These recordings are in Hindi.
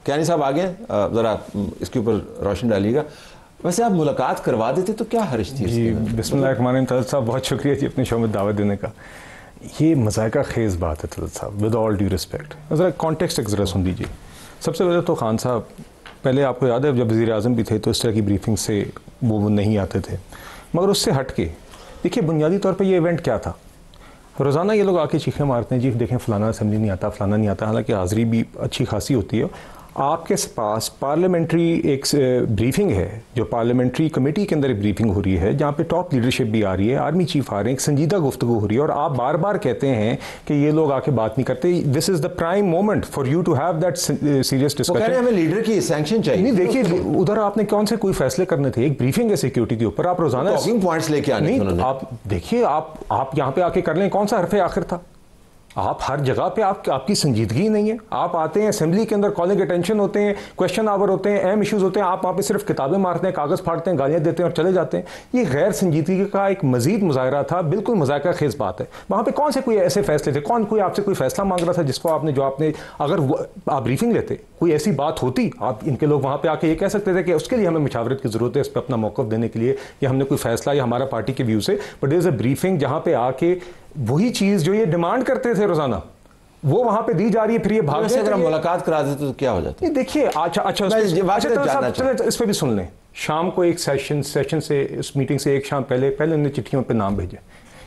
कियानी साहब आगे ज़रा इसके ऊपर रोशनी डालिएगा। वैसे आप मुलाकात करवा देते तो क्या हर्ज थी? जी बिस्मिल्लाह साहब, बहुत शुक्रिया जी अपने शो में दावत देने का। ये मज़ाक़ा खेज़ बात है तलत साहब, विद ऑल ड्यू रिस्पेक्ट। ज़रा कॉन्टेक्स्ट एक ज़रा सुन लीजिए। सबसे पहले तो खान साहब, पहले आपको याद है जब वज़ीर आज़म भी थे तो इस तरह की ब्रीफिंग से वो नहीं आते थे, मगर उससे हट के देखिए बुनियादी तौर पर ये इवेंट क्या था। रोज़ाना ये लोग आके चीखें मारते हैं, जी देखें फ़लाना असेंबली नहीं आता, फ़लाना नहीं आता, हालांकि हाज़िरी भी अच्छी खासी होती है। आपके पास पार्लियामेंट्री एक ब्रीफिंग है, जो पार्लियामेंट्री कमेटी के अंदर एक ब्रीफिंग हो रही है, जहाँ पे टॉप लीडरशिप भी आ रही है, आर्मी चीफ आ रहे हैं, एक संजीदा गुफ्तगू हो रही है, और आप बार बार कहते हैं कि ये लोग आके बात नहीं करते। This is the prime moment for you to have that serious discussion. हमें लीडर की सैंक्शन चाहिए। नहीं देखिए, उधर आपने कौन से कोई फैसले करने थे, एक ब्रीफिंग है सिक्योरिटी के ऊपर, आप रोजाना टॉकिंग पॉइंट्स लेके आने नहीं, आप देखिए, आप यहाँ पे आके कर लें, कौन सा हरफ आखिर था? आप हर जगह पे आपकी संजीदगी नहीं है। आप आते हैं असेंबली के अंदर, कॉलिंग अटेंशन होते हैं, क्वेश्चन आवर होते हैं, अहम इश्यूज होते हैं, आप वहाँ पे सिर्फ किताबें मारते हैं, कागज़ फाड़ते हैं, गालियाँ देते हैं और चले जाते हैं। ये गैर संजीदगी का एक मजीद मुजाहरा था, बिल्कुल मजाका खेज बात है। वहाँ पे कौन से कोई ऐसे फैसले थे, कोई आपसे कोई फैसला मांग रहा था जिसको आपने अगर आप ब्रीफिंग लेते, कोई ऐसी बात होती, आप इनके लोग वहाँ पे आके ये कह सकते थे कि उसके लिए हमें मुशावरत की जरूरत है, इस पर अपना मौक़िफ़ देने के लिए, या हमने कोई फैसला या हमारा पार्टी के व्यू से। But there is a briefing जहाँ पे आके वही चीज़ जो ये डिमांड करते थे रोजाना, वो वहां पे दी जा रही है, फिर ये भाग से अगर मुलाकात करा देते तो क्या हो जाता? नहीं देखिए, अच्छा इस पे भी सुन लें। शाम को एक सेशन से, इस मीटिंग से एक शाम पहले उन्होंने चिट्ठियों पे नाम भेजे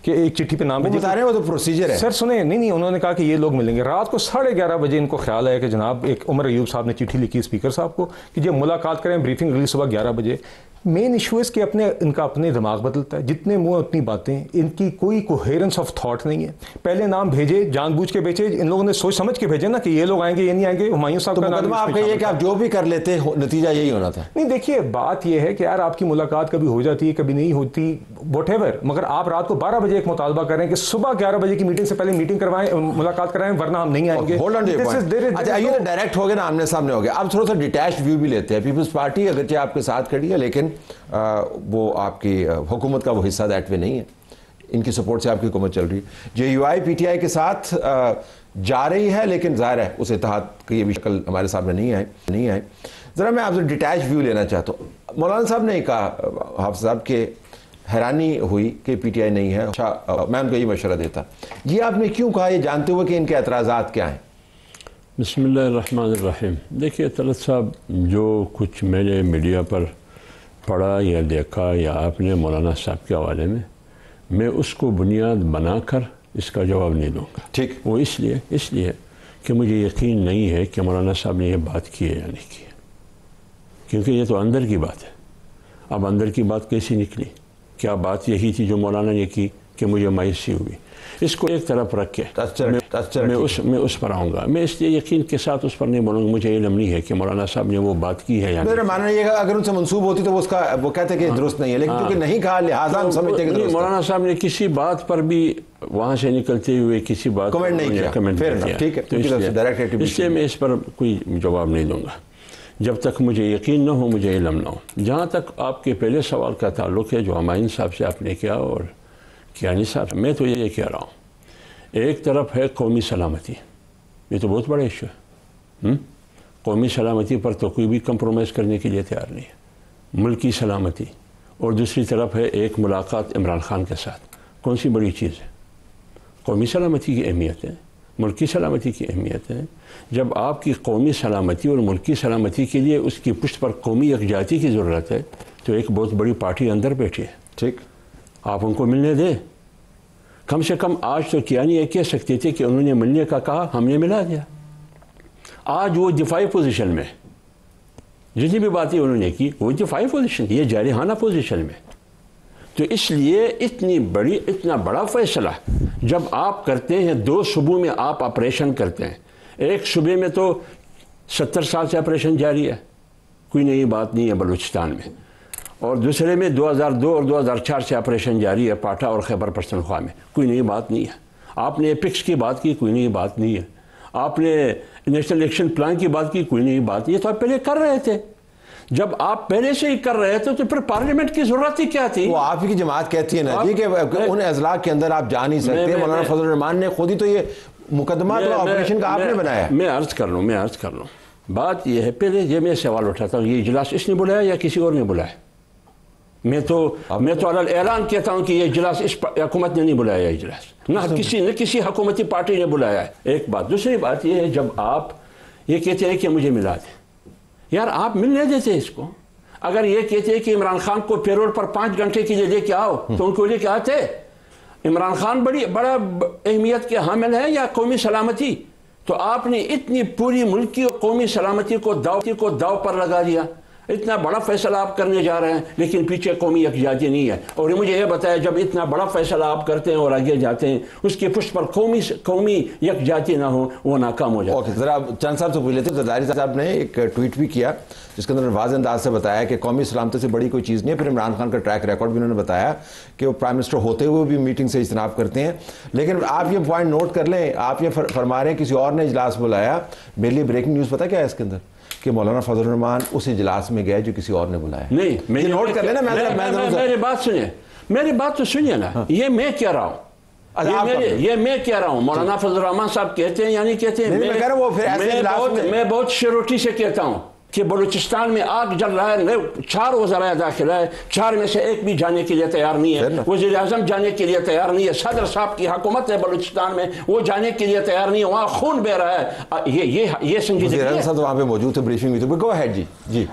कि एक चिट्ठी पे नाम भेजे, बता रहे हैं वो तो प्रोसीजर है सर। सुने, नहीं, उन्होंने कहा कि ये लोग मिलेंगे। रात को 11:30 बजे इनको ख्याल आया कि जनाब, एक उमर अयूब साहब ने चिट्ठी लिखी स्पीकर साहब को कि जब मुलाकात करें, ब्रीफिंग अगली सुबह 11 बजे। मेन इशू इसके इनका अपने दिमाग बदलता है, जितने मुंह उतनी बातें, इनकी कोई कोहेरेंस ऑफ थॉट नहीं है। पहले नाम भेजे, जानबूझ के भेजे, इन लोगों ने सोच समझ के भेजे ना कि ये लोग आएंगे, ये नहीं आएंगे। हुमायूं साहब का नाम, आप कहिए कि आप जो भी कर लेते, नतीजा यही होना था। नहीं देखिए, बात यह है कि यार आपकी मुलाकात कभी हो जाती है, कभी नहीं होती, व्हाटएवर, मगर आप रात को 12 बजे एक मुतालबा करें कि सुबह 11 बजे की मीटिंग से पहले मीटिंग करवाएं, मुलाकात कराएं, वरना हम नहीं आएंगे। ये डायरेक्ट हो गया ना, आमने सामने हो गया। अब थोड़ा सा डिटैच्ड व्यू भी लेते हैं। पीपल्स पार्टी अगरचे आपके साथ खड़ी है, लेकिन वो आपकी हुकूमत का वो हिस्सा दैट वे नहीं है। इनकी सपोर्ट से आपकी हुकूमत चल रही है। JUI PTI के साथ जा रही है, लेकिन जाहिर है उस इत्तेहाद की ये शक्ल हमारे सामने नहीं आए। ज़रा मैं आपसे डिटैच व्यू लेना चाहता हूँ। मौलाना साहब ने कहा, हाफ़िज़ साहब के हैरानी हुई कि PTI नहीं है। अच्छा, मैं उनको ये मशवरा देता, ये आपने क्यों कहा, ये जानते हुए कि इनके एतराज़ात क्या हैं? बिस्मिल्लाहिर्रहमानिर्रहीम। देखिए तलत साहब, जो कुछ मैंने मीडिया पर पढ़ा या देखा या आपने मौलाना साहब के हवाले में, मैं उसको बुनियाद बनाकर इसका जवाब नहीं दूंगा। ठीक, वो इसलिए कि मुझे यकीन नहीं है कि मौलाना साहब ने ये बात की है या नहीं की है, क्योंकि ये तो अंदर की बात है। अब अंदर की बात कैसी निकली? क्या बात यही थी जो मौलाना ने की कि मुझे मायूसी हुई? इसको एक तरफ रख के मैं उस पर आऊँगा। मैं इसलिए यकीन के साथ उस पर नहीं बोलूँगा। मुझे इल्म नहीं है कि मौलाना साहब ने वो बात की है या नहीं। मानना ये अगर उनसे मंसूब होती तो वो कहते कि दुरुस्त नहीं है, लेकिन क्योंकि नहीं कहा, लिहाजा हम समझते हैं कि मौलाना साहब ने किसी बात पर भी वहाँ से निकलते हुए किसी बात कमेंट नहीं किया। ठीक है, तो इसलिए मैं इस पर कोई जवाब नहीं दूँगा जब तक मुझे यकीन न हो, मुझे इल्म न हो। जहाँ तक आपके पहले सवाल का ताल्लुक़ है जो हुमायूं साहब से आपने किया और कियानी साहब, मैं तो ये कह रहा हूँ, एक तरफ है कौमी सलामती, ये तो बहुत बड़ा इशू है। कौमी सलामती पर तो कोई भी कंप्रोमाइज़ करने के लिए तैयार नहीं है, मुल्क की सलामती। और दूसरी तरफ है एक मुलाकात इमरान खान के साथ। कौन सी बड़ी चीज़ है? कौमी सलामती की अहमियत है, मुल्क की सलामती की अहमियत है। जब आपकी कौमी सलामती और मुल्क की सलामती के लिए उसकी पुष्ट पर कौमी यकजाती की ज़रूरत है, तो एक बहुत बड़ी पार्टी अंदर बैठी है। ठीक, आप उनको मिलने दें। कम से कम आज तो कियानी ये कह सकते थे कि उन्होंने मिलने का कहा, हमने मिला दिया। आज वो दिफाई पोजीशन में, जितनी भी बातें उन्होंने की वो दिफाई पोजीशन, ये जारिहाना पोजीशन में। तो इसलिए इतना बड़ा फैसला जब आप करते हैं, 2 सूबों में आप ऑपरेशन करते हैं। एक सूबे में तो 70 साल से ऑपरेशन जारी है, कोई नई बात नहीं है बलूचिस्तान में, और दूसरे में 2002 और 2004 से ऑपरेशन जारी है पाटा और खैबर पख्तूनख्वा में, कोई नई बात नहीं है। आपने एपिक्स की बात की, कोई नई बात नहीं है। आपने नेशनल इलेक्शन प्लान की बात की, कोई नई बात, ये तो आप पहले कर रहे थे। जब आप पहले से ही कर रहे थे तो फिर पार्लियामेंट की जरूरत ही क्या थी? वो आप ही की जमात कहती है ना जी कि उन अजला के अंदर आप जा नहीं सकते। मौलाना फजल रहमान ने खुद ही तो ये मुकदमा तो ऑपरेशन का आपने बनाया। मैं अर्ज कर लूँ बात यह है, पहले ये मैं सवाल उठाता हूँ, ये इजलास इसने बुलाया या किसी और ने बुलाया? मैं तो अलग ऐलान कहता हूँ कि ये इजलास इस हुकूमत ने नहीं बुलाया, इजलास ना किसी हुकूमती पार्टी ने बुलाया है। एक बात। दूसरी बात ये है, जब आप ये कहते हैं कि मुझे मिला दे, यार आप मिलने देते इसको। अगर ये कहते हैं कि इमरान खान को पेरोल पर 5 घंटे के लिए लेके आओ, तो उनको लेके आते। इमरान खान बड़ा अहमियत के हामिल है या कौमी सलामती? तो आपने इतनी पूरी मुल्क की कौमी सलामती को दाव पर लगा दिया। इतना बड़ा फैसला आप करने जा रहे हैं, लेकिन पीछे कौमी यकजाती नहीं है। और मुझे यह बताया, जब इतना बड़ा फैसला आप करते हैं और आगे जाते हैं, उसके पुष्ट पर कौमी यकजाती ना हो, वो नाकाम हो जाता है। जरा चंद साहब से पूछ लेते हैं। जरदारी साहब ने एक ट्वीट भी किया जिसके अंदर वाज़ अंदाज से बताया कि कौमी सलामती से बड़ी कोई चीज़ नहीं है। फिर इमरान खान का ट्रैक रिकॉर्ड भी उन्होंने बताया कि वो प्राइम मिनिस्टर होते हुए भी मीटिंग से इज्तनाब करते हैं। लेकिन आप ये पॉइंट नोट कर लें, आप ये फरमा रहे हैं किसी और ने इजलास बुलाया। मेरे लिए ब्रेकिंग न्यूज़ पता क्या है इसके अंदर, कि मौलाना फजल रहमान उस इजलास में गए जो किसी और ने बुलाया। नहीं, मैं नोट कर लेना। मेरी बात सुनिए, मेरी बात तो सुनिए ना। हाँ। ये मैं कह रहा हूँ, ये मैं कह रहा हूँ। मौलाना फजल रहमान साहब कहते हैं या नहीं कहते हैं? मैं बहुत शुरूटी से कहता हूँ कि बलूचिस्तान में आग जल रहा है। 4 वज़राए दाखिला है, 4 में से एक भी जाने के लिए तैयार नहीं है। वज़ीर आज़म जाने के लिए तैयार नहीं है। सदर साहब की हुकूमत है बलूचिस्तान में, वो जाने के लिए तैयार नहीं है। वहाँ खून बह रहा है। ये संजीदगी साहब वहाँ पे मौजूद थे, ब्रीफिंग में। तो गो अहेड जी।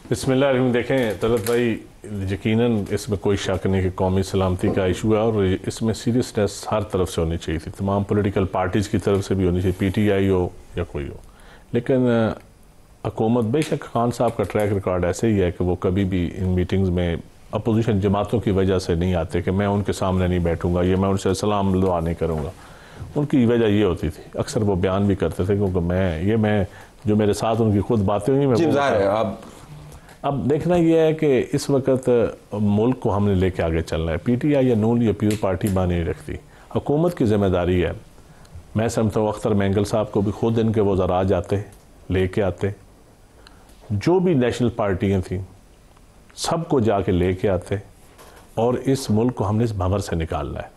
बिस्मिल्लाह। देखें तलत भाई, यकीनन इसमें कोई शक नहीं कि कौमी सलामती का इशू है और इसमें सीरियसनेस हर तरफ से होनी चाहिए थी। तमाम पॉलिटिकल पार्टीज़ की तरफ से भी होनी चाहिए, PTI हो या कोई हो। लेकिन हुकूमत, बेशक खान साहब का ट्रैक रिकॉर्ड ऐसे ही है कि वो कभी भी इन मीटिंग्स में अपोजिशन जमातों की वजह से नहीं आते कि मैं उनके सामने नहीं बैठूंगा, ये मैं उनसे सलाम दुआ नहीं करूंगा। उनकी वजह ये होती थी, अक्सर वो बयान भी करते थे, क्योंकि मैं जो मेरे साथ उनकी खुद बातें हुई, मैं अब देखना यह है कि इस वक्त मुल्क को हमने लेके आगे चलना है। PTI या नून या प्योर पार्टी मानी नहीं रखती, हुकूमत की जिम्मेदारी है। मैं समझता हूँ अख्तर मैंगल साहब को भी खुद इनके वज़रा जाते लेके आते, जो भी नेशनल पार्टियाँ थीं सबको जाके लेके आते, और इस मुल्क को हमने इस भंवर से निकालना है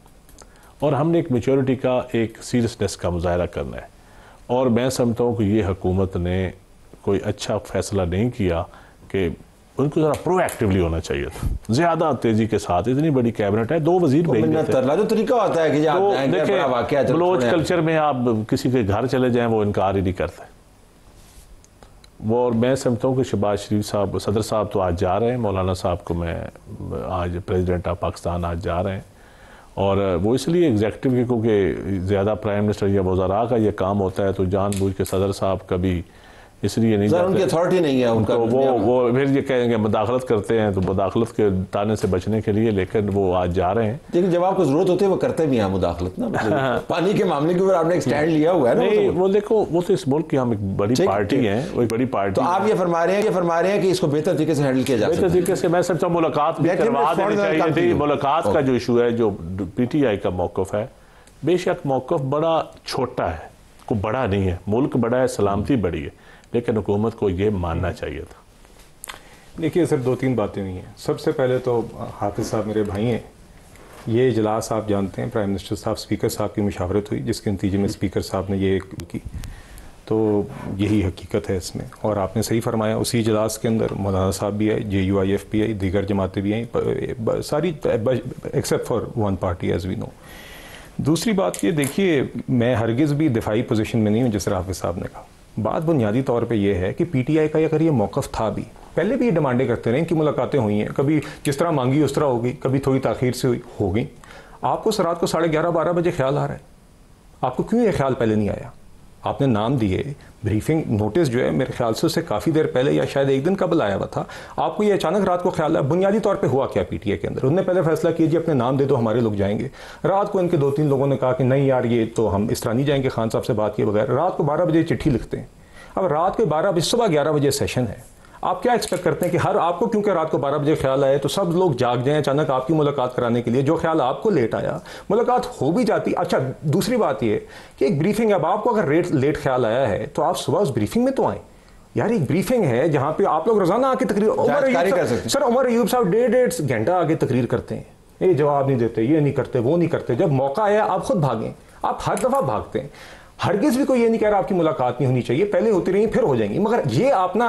और हमने एक मैच्योरिटी का, एक सीरियसनेस का मुजाहरा करना है। और मैं समझता हूँ कि ये हुकूमत ने कोई अच्छा फैसला नहीं किया कि उनको ज़रा प्रोएक्टिवली होना चाहिए था, ज़्यादा तेज़ी के साथ। इतनी बड़ी कैबिनेट है, 2 वज़ीर भेज देते हैं। जो तरीका होता है कि देखिए, बलोच कल्चर में आप किसी के घर चले जाएँ, वो इनकार ही नहीं करते वो। और मैं समझता हूँ कि शहबाज शरीफ साहब, सदर साहब तो आज जा रहे हैं, मौलाना साहब को मैं आज प्रेसिडेंट ऑफ पाकिस्तान आज जा रहे हैं, और वो इसलिए एग्जेक्टिव के, क्योंकि ज़्यादा प्राइम मिनिस्टर या वज़रा का ये काम होता है, तो जानबूझ के सदर साहब कभी इसलिए नहीं जाते, उनकी अथॉरिटी नहीं है उनका। तो वो फिर ये कहेंगे मदाखलत करते हैं, तो मदाखलत के ताने से बचने के लिए। लेकिन वो आज जा रहे हैं, लेकिन जब आपको जरूरत होती है वो करते भी हैं मुदाखलत ना। पानी के मामले के ऊपर आपने एक स्टैंड लिया हुआ है ना। नहीं, वो देखो, वो तो इस मुल्क की हम एक बड़ी पार्टी है, वो एक बड़ी पार्टी। तो आप ये फरमा रहे हैं कि इसको बेहतर तरीके से हैंडल किया जा सकता है। बेहतर तरीके से मैं समझता हूँ मुलाकात भी करवा देनी चाहिए थी। मुलाकात का जो इशू है, जो PTI का मौक़िफ़ है, बेशक मौक़िफ़ बड़ा छोटा है, कोई बड़ा नहीं है, मुल्क बड़ा है, सलामती बड़ी है, लेकिन हुकूमत को ये मानना चाहिए था। देखिए सर, 2-3 बातें हुई हैं। सबसे पहले तो हाफिज़ साहब मेरे भाई हैं, ये इजलास आप जानते हैं, प्राइम मिनिस्टर साहब, स्पीकर साहब की मुशावरत हुई, जिसके नतीजे में स्पीकर साहब ने ये की। तो यही हकीकत है इसमें। और आपने सही फरमाया, उसी इजलास के अंदर मौलाना साहब भी आए, JUIF भी आई, दीगर जमातें भी आई, सारी except for one party as we know. दूसरी बात ये देखिए, मैं हरगिज़ भी दिफाई पोजीशन में नहीं हूँ, जिस हाफिज़ साहब ने कहा। बात बुनियादी तौर पे ये है कि PTI का अगर ये मौक़िफ़ था भी, पहले भी ये डिमांडें करते रहे, इनकी मुलाकातें हुई हैं, कभी जिस तरह मांगी उस तरह होगी, कभी थोड़ी ताख़ीर से हो गई। आपको रात को 11:30-12 बजे ख्याल आ रहा है, आपको क्यों ये ख्याल पहले नहीं आया? आपने नाम दिए, ब्रीफिंग नोटिस जो है मेरे ख्याल से उससे काफ़ी देर पहले या शायद 1 दिन कबल आया हुआ था। आपको ये अचानक रात को ख्याल आया। बुनियादी तौर पे हुआ क्या PTI के अंदर? उन्होंने पहले फैसला किया जी अपने नाम दे दो, हमारे लोग जाएंगे। रात को इनके 2-3 लोगों ने कहा कि नहीं यार, ये तो हम इस तरह नहीं जाएंगे खान साहब से बात किए बगैर। रात को 12 बजे चिट्ठी लिखते हैं। अब रात के 12 बजे, सुबह 11 बजे सेशन है, आप क्या एक्सपेक्ट करते हैं कि हर आपको क्योंकि रात को 12 बजे ख्याल आए तो सब लोग जाग जाएं अचानक आपकी मुलाकात कराने के लिए? जो ख्याल आपको लेट आया, मुलाकात हो भी जाती। अच्छा, दूसरी बात ये कि एक ब्रीफिंग, अब आपको अगर लेट ख्याल आया है तो आप सुबह उस ब्रीफिंग में तो आए यार। एक ब्रीफिंग है जहां पे आप लोग रोजाना आके तकरीर, उमर अयूब साहब 1.5 घंटा आगे तकरीर करते हैं, ये जवाब नहीं देते, ये नहीं करते, वो नहीं करते। जब मौका आया आप खुद भागें, आप हर दफा भागते हैं। हरगिज भी कोई ये नहीं कह रहा आपकी मुलाकात नहीं होनी चाहिए, पहले होती रही फिर हो जाएंगी, मगर ये आप ना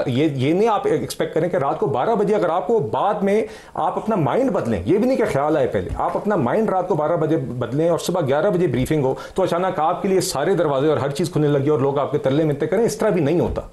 ये नहीं आप एक्सपेक्ट करें कि रात को 12 बजे अगर आपको बाद में आप अपना माइंड बदलें, ये भी नहीं कि ख्याल आए पहले आप अपना माइंड रात को 12 बजे बदलें और सुबह 11 बजे ब्रीफिंग हो तो अचानक आपके लिए सारे दरवाजे और हर चीज़ खुलने लगी और लोग आपके तरले मिलते करें, इस तरह भी नहीं होता।